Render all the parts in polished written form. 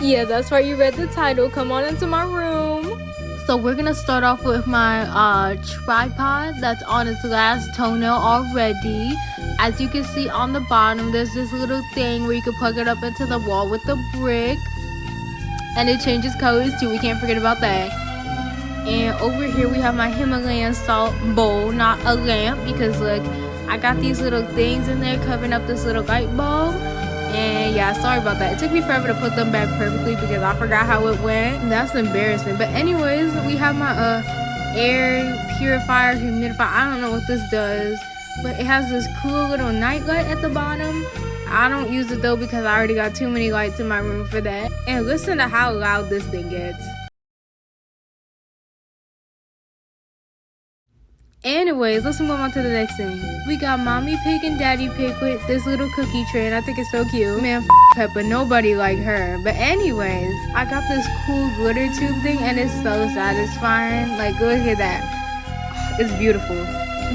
Yeah, that's right, you read the title. Come on into my room. So we're gonna start off with my tripod that's on its last toenail already. As you can see on the bottom, there's this little thing where you can plug it up into the wall with the brick, and it changes colors too. We can't forget about that. And over here we have my Himalayan salt bowl, not a lamp, because look, I got these little things in there covering up this little light bulb. And yeah, sorry about that. It took me forever to put them back perfectly because I forgot how it went. That's embarrassing. But anyways, we have my air purifier, humidifier. I don't know what this does, but it has this cool little night light at the bottom. I don't use it though because I already got too many lights in my room for that. And listen to how loud this thing gets. Anyways, let's move on to the next thing. We got Mommy Pig and Daddy Pig with this little cookie tray, and I think it's so cute. Man, Peppa, nobody like her. But anyways, I got this cool glitter tube thing, and it's so satisfying. Like, look at that. It's beautiful.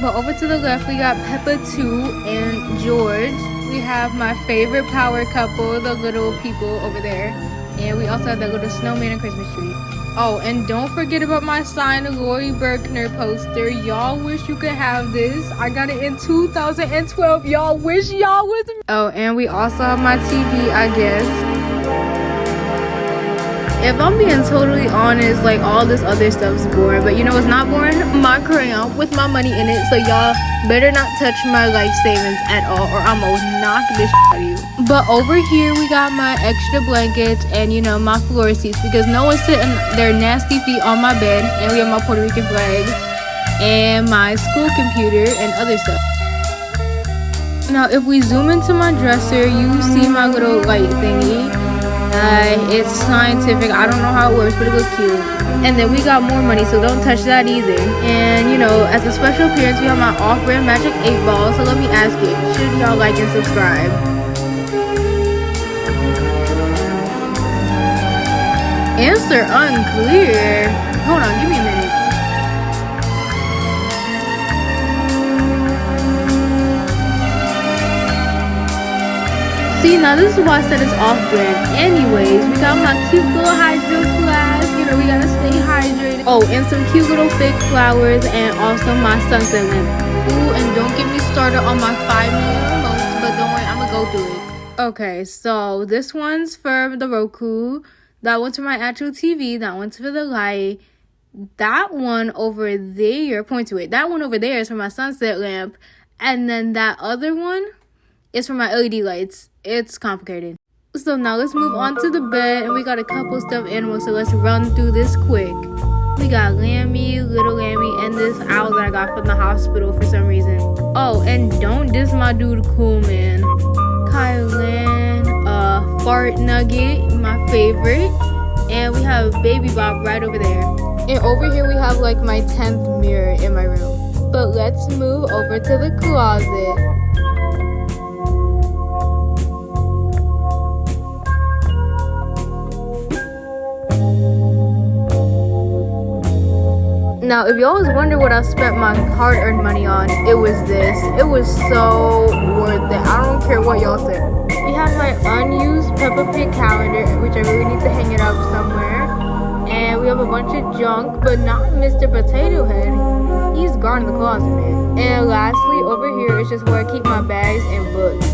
But over to the left, we got Peppa 2 and George. We have my favorite power couple, the little people over there. And we also have that little snowman and Christmas tree. Oh, and don't forget about my signed Lori Berkner poster. Y'all wish you could have this. I got it in 2012. Y'all wish y'all was. Oh, and we also have my TV, I guess. If I'm being totally honest, like, all this other stuff's boring. But you know what's not boring? My crayon with my money in it. So y'all better not touch my life savings at all, or I'm gonna knock this out of you. But over here we got my extra blankets and, you know, my floor seats because no one's sitting their nasty feet on my bed. And we have my Puerto Rican flag and my school computer and other stuff. Now if we zoom into my dresser, you see my little light thingy. It's scientific. I don't know how it works, but it looks cute. And then we got more money, so don't touch that either. And you know, as a special appearance, we have my off-brand Magic 8 Ball. So let me ask you, should y'all like and subscribe? Answer unclear. Hold on, give me a minute. See, now this is why I said it's off-brand. Anyways, we got my cute little hydro flask. You know, we gotta stay hydrated. Oh, and some cute little fake flowers, and also my sunset lamp. Ooh, and don't get me started on my 5 million remotes, but don't worry, I'm gonna go through it. Okay, so this one's for the Roku. That one's for my actual TV. That one's for the light. That one over there, point to it. That one over there is for my sunset lamp. And then that other one is for my LED lights. It's complicated. So now let's move on to the bed, and we got a couple stuffed animals, so let's run through this quick. We got Lammy, Little Lammy, and this owl that I got from the hospital for some reason. Oh, and don't diss my dude Cool Man. Kylan, Fart Nugget, my favorite. And we have Baby Bob right over there. And over here we have like my 10th mirror in my room. But let's move over to the closet. Now, if you always wonder what I spent my hard-earned money on, it was this. It was so worth it. I don't care what y'all say. We have my unused Peppa Pig calendar, which I really need to hang it up somewhere. And we have a bunch of junk, but not Mr. Potato Head. He's gone in the closet, man. And lastly, over here is just where I keep my bags and books.